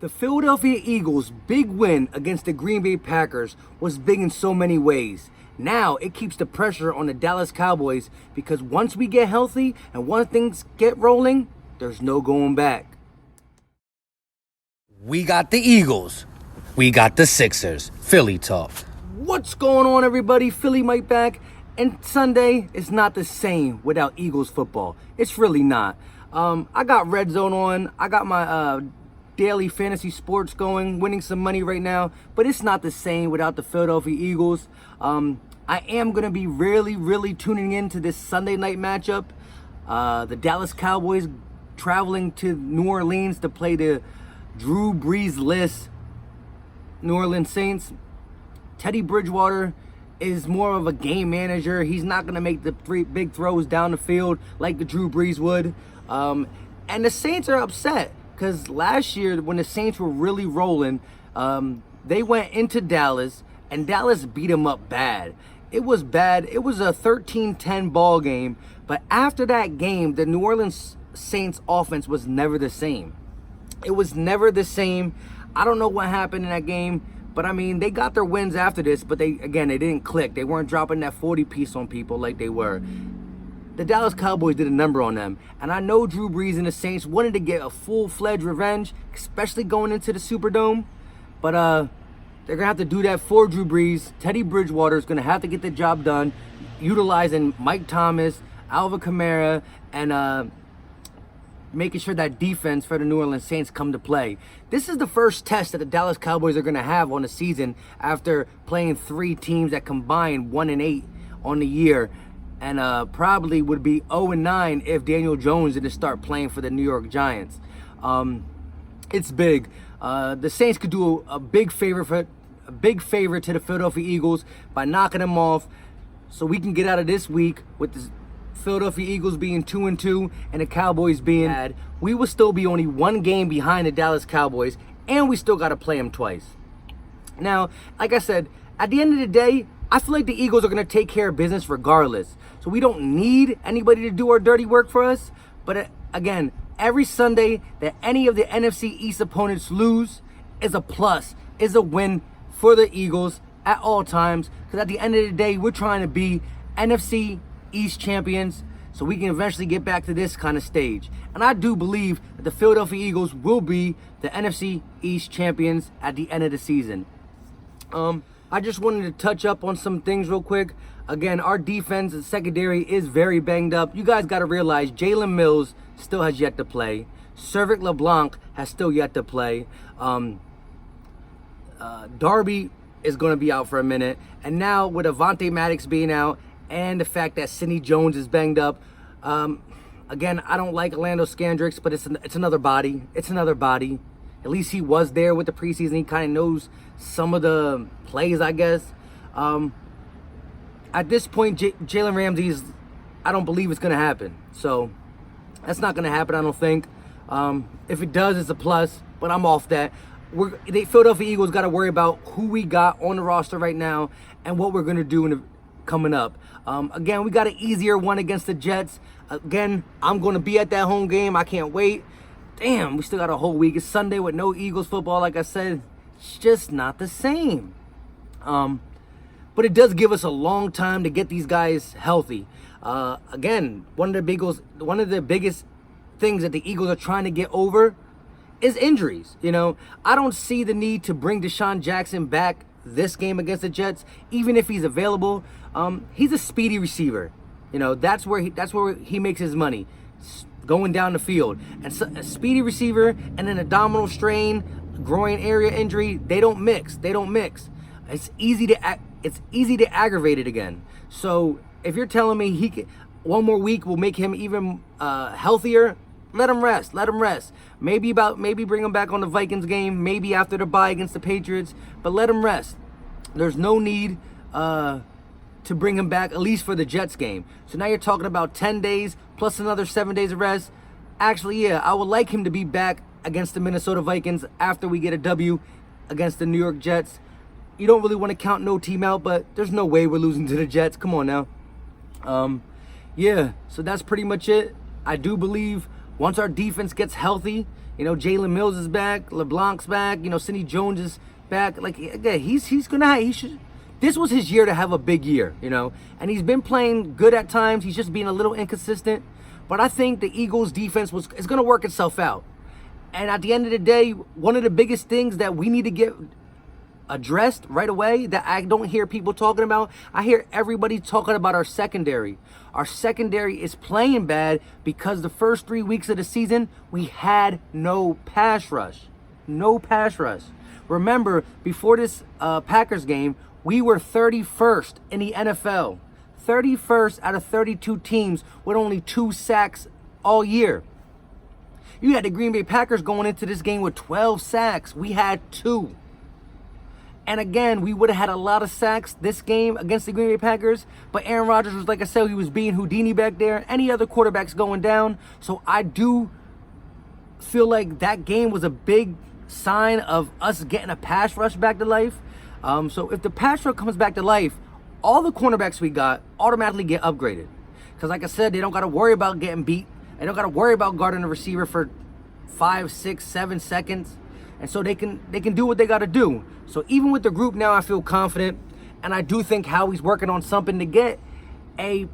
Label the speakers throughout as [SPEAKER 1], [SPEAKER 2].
[SPEAKER 1] The Philadelphia Eagles' big win against the Green Bay Packers was big in so many ways. Now it keeps the pressure on the Dallas Cowboys because once we get healthy and once things get rolling, there's no going back. We got the Eagles. We got the Sixers. Philly talk. What's going on, everybody? Philly Mike back. And Sunday is not the same without Eagles football. It's really not. I got Red Zone on. I got my daily fantasy sports going, winning some money right now, but it's not the same without the Philadelphia Eagles. I am going to be really tuning into this Sunday night matchup. The Dallas Cowboys traveling to New Orleans to play the Drew Brees-less New Orleans Saints. Teddy Bridgewater is more of a game manager. He's not going to make the big throws down the field like the Drew Brees would. And the Saints are upset because last year when the Saints were really rolling, they went into Dallas and Dallas beat them up bad. It was bad. It was a 13-10 ball game. But after that game, the New Orleans Saints offense was never the same. It was never the same. I don't know what happened in that game. But, I mean, they got their wins after this, but they didn't click. They weren't dropping that 40 piece on people like they were. The Dallas Cowboys did a number on them. And I know Drew Brees and the Saints wanted to get a full-fledged revenge, especially going into the Superdome. But they're going to have to do that for Drew Brees. Teddy Bridgewater is going to have to get the job done, utilizing Mike Thomas, Alvin Kamara, and making sure that defense for the New Orleans Saints come to play. This is the first test that the Dallas Cowboys are going to have on the season after playing three teams that combined 1-8 on the year, and probably would be 0-9 if Daniel Jones didn't start playing for the New York Giants. It's big. The Saints could do a big favor to the Philadelphia Eagles by knocking them off, so we can get out of this week with the Philadelphia Eagles being 2-2 and the Cowboys being bad. We will still be only one game behind the Dallas Cowboys, and we still got to play them twice. Now, like I said, at the end of the day, I feel like the Eagles are going to take care of business regardless. So we don't need anybody to do our dirty work for us. But again, every Sunday that any of the NFC East opponents lose is a plus, is a win for the Eagles at all times. Because at the end of the day, we're trying to be NFC East champions so we can eventually get back to this kind of stage. And I do believe that the Philadelphia Eagles will be the NFC East champions at the end of the season. I just wanted to touch up on some things real quick. Again, our defense and secondary is very banged up. You guys got to realize Jalen Mills still has yet to play. Cervic LeBlanc has still yet to play. Darby is going to be out for a minute. And now with Avonte Maddox being out and the fact that Sidney Jones is banged up, again, I don't like Orlando Scandrix, but it's another body. It's another body. At least he was there with the preseason. He kind of knows some of the plays, I guess. At this point, Jalen Ramsey I don't believe it's going to happen. So that's not going to happen, I don't think. If it does, it's a plus, but I'm off that. The Philadelphia Eagles got to worry about who we got on the roster right now and what we're going to do coming up. Again, we got an easier one against the Jets. Again, I'm going to be at that home game. I can't wait. Damn, we still got a whole week. It's Sunday with no Eagles football. Like I said, it's just not the same. But it does give us a long time to get these guys healthy. Again, one of the biggest things that the Eagles are trying to get over is injuries. You know, I don't see the need to bring Deshaun Jackson back this game against the Jets, even if he's available. He's a speedy receiver. You know, that's where he makes his money, going down the field. And so, a speedy receiver and an abdominal strain, groin area injury, they don't mix. It's easy to aggravate it again. So if you're telling me one more week will make him even healthier, let him rest. Maybe bring him back on the Vikings game, maybe after the bye against the Patriots, but let him rest. There's no need to bring him back, at least for the Jets game. So now you're talking about 10 days plus another 7 days of rest. Actually, yeah, I would like him to be back against the Minnesota Vikings after we get a W against the New York Jets. You don't really want to count no team out, but there's no way we're losing to the Jets. Come on now. Yeah, so that's pretty much it. I do believe once our defense gets healthy, You know, Jalen Mills is back, LeBlanc's back, you know, Sidney Jones is back. Like, again, he's gonna have, he should. This was his year to have a big year, you know, and he's been playing good at times. He's just being a little inconsistent, but I think the Eagles' defense is gonna work itself out. And at the end of the day, one of the biggest things that we need to get addressed right away that I don't hear people talking about, I hear everybody talking about our secondary. Our secondary is playing bad because the first 3 weeks of the season, we had no pass rush. No pass rush. Remember, before this Packers game, we were 31st in the NFL. 31st out of 32 teams with only 2 sacks all year. You had the Green Bay Packers going into this game with 12 sacks. We had 2. And again, we would have had a lot of sacks this game against the Green Bay Packers. But Aaron Rodgers was, like I said, he was being Houdini back there. Any other quarterbacks going down. So I do feel like that game was a big sign of us getting a pass rush back to life. So if the pass rush comes back to life, all the cornerbacks we got automatically get upgraded. Because like I said, they don't got to worry about getting beat. They don't got to worry about guarding a receiver for 5, 6, 7 seconds. And so they can do what they got to do. So even with the group now, I feel confident. And I do think Howie's working on something to get a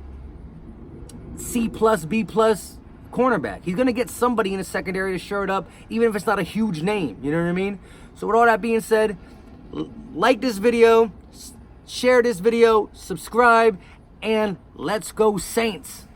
[SPEAKER 1] C+, B+ cornerback. He's going to get somebody in the secondary to shore it up, even if it's not a huge name. You know what I mean? So with all that being said, like this video, share this video, subscribe, and let's go Saints.